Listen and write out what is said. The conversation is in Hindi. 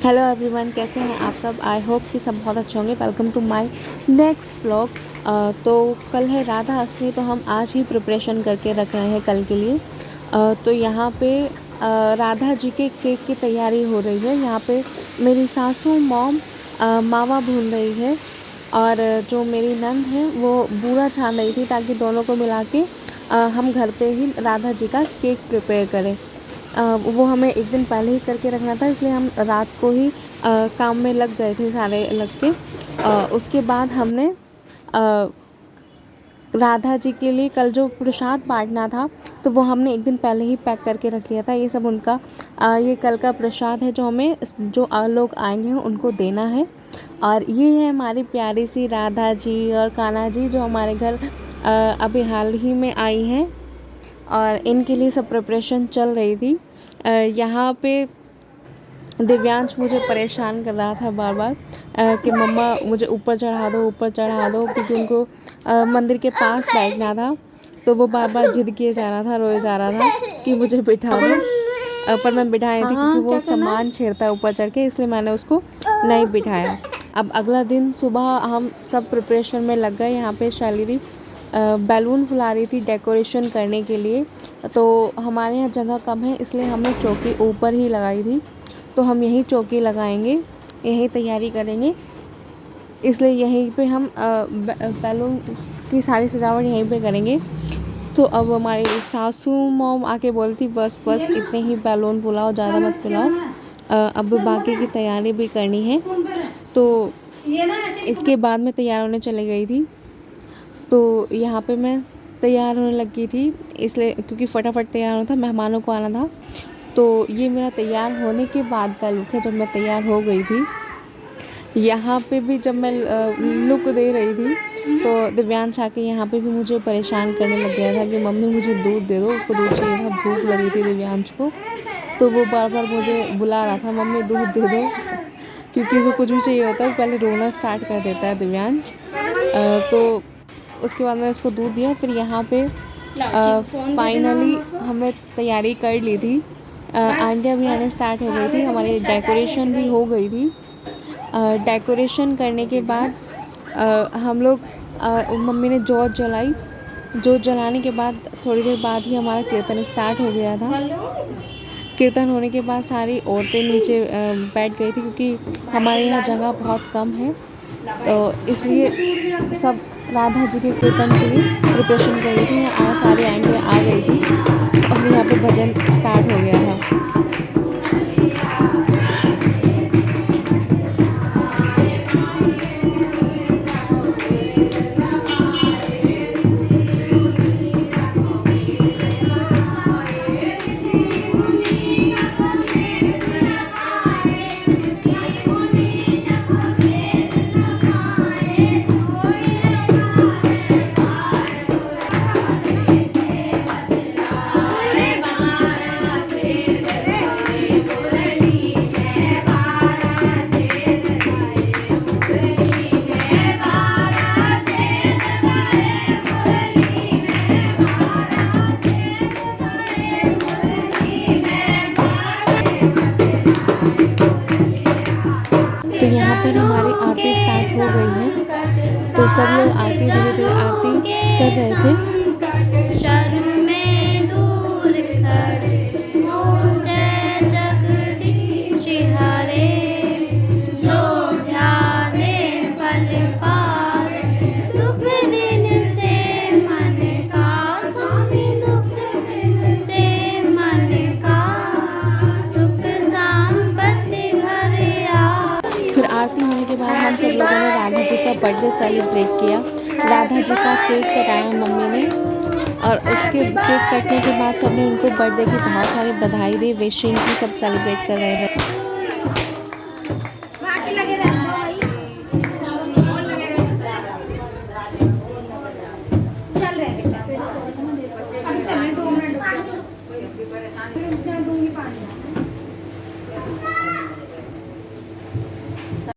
हेलो एवरीवन, कैसे हैं आप सब। आई होप कि सब बहुत अच्छे होंगे। Welcome to my next vlog. तो कल है राधा अष्टमी, तो हम आज ही प्रिपरेशन करके रख रहे हैं कल के लिए। तो यहाँ पे राधा जी के केक की तैयारी हो रही है। यहाँ पे मेरी सासू मॉम मावा भून रही है, और जो मेरी नंद है वो बूरा छान रही थी, ताकि दोनों को मिला के हम घर पे ही राधा जी का केक प्रिपेयर करें। वो हमें एक दिन पहले ही करके रखना था, इसलिए हम रात को ही काम में लग गए थे सारे लग के। उसके बाद हमने राधा जी के लिए कल जो प्रसाद बांटना था, तो वो हमने एक दिन पहले ही पैक करके रख लिया था। ये सब उनका ये कल का प्रसाद है, जो हमें जो लोग आएंगे उनको देना है। और ये है हमारी प्यारी सी राधा जी और कान्हा जी, जो हमारे घर अभी हाल ही में आई हैं, और इनके लिए सब प्रिपरेशन चल रही थी। यहाँ पे दिव्यांश मुझे परेशान कर रहा था बार बार कि मम्मा मुझे ऊपर चढ़ा दो, ऊपर चढ़ा दो, क्योंकि उनको मंदिर के पास बैठना था। तो वो बार बार जिद किए जा रहा था, रोए जा रहा था कि मुझे बिठा दो। पर मैं बिठा नहीं थी, क्योंकि वो सामान छेड़ता है ऊपर चढ़ के, इसलिए मैंने उसको नहीं बिठाया। अब अगला दिन सुबह हम सब प्रिपरेशन में लग गए। यहाँ पे शैली बैलून फुला रही थी डेकोरेशन करने के लिए। तो हमारे यहाँ जगह कम है, इसलिए हमने चौकी ऊपर ही लगाई थी। तो हम यहीं चौकी लगाएंगे, यहीं तैयारी करेंगे, इसलिए यहीं पे हम बैलून की सारी सजावट यहीं पे करेंगे। तो अब हमारी सासू मॉम आके बोली थी बस बस इतने ही बैलून फुलाओ, ज़्यादा मत फुलाओ। अब बाकी की तैयारी भी करनी है। तो इसके बाद मैं तैयार होने चली गई थी। तो यहाँ पे मैं तैयार होने लगी थी, इसलिए क्योंकि फटाफट तैयार होना था, मेहमानों को आना था। तो ये मेरा तैयार होने के बाद का लुक है, जब मैं तैयार हो गई थी। यहाँ पे भी जब मैं लुक दे रही थी, तो दिव्यांश आके यहाँ पे भी मुझे परेशान करने लग गया था कि मम्मी मुझे दूध दे दो। उसको दूध चाहिए था, भूख लगी थी दिव्यांश को। तो वो बार बार मुझे बुला रहा था, मम्मी दूध दे दो, क्योंकि उसको कुछ भी चाहिए होता है पहले रोना स्टार्ट कर देता है दिव्यांश। तो उसके बाद मैंने उसको दूध दिया। फिर यहाँ पे फाइनली हमने तैयारी कर ली थी। आंटियाँ भी आने स्टार्ट हो गई थी, हमारी डेकोरेशन भी हो गई थी। डेकोरेशन करने के बाद हम लोग मम्मी ने जोत जलाई। जोत जलाने के बाद थोड़ी देर बाद ही हमारा कीर्तन स्टार्ट हो गया था। कीर्तन होने के बाद सारी औरतें नीचे बैठ गई थी, क्योंकि हमारे यहाँ जगह बहुत कम है। तो इसलिए सब राधा जी के कीर्तन के लिए प्रिपरेशन कर रही थी। सारी आंटियाँ आ गई थी, और यहाँ पे भजन स्टार्ट हो गया था। तो यहाँ पर हमारी आरती स्टार्ट हो गई है। तो सब लोग आरती धीरे धीरे आरती कर रहे थे। आरती होने के बाद हम सब लोगों ने राधा जी का बर्थडे सेलिब्रेट किया। राधा जी का केक कटाया मम्मी ने, और उसके केक कटने के बाद सबने उनको बर्थडे की बहुत सारी बधाई दी, विशिंग की, सब सेलिब्रेट कर रहे थे।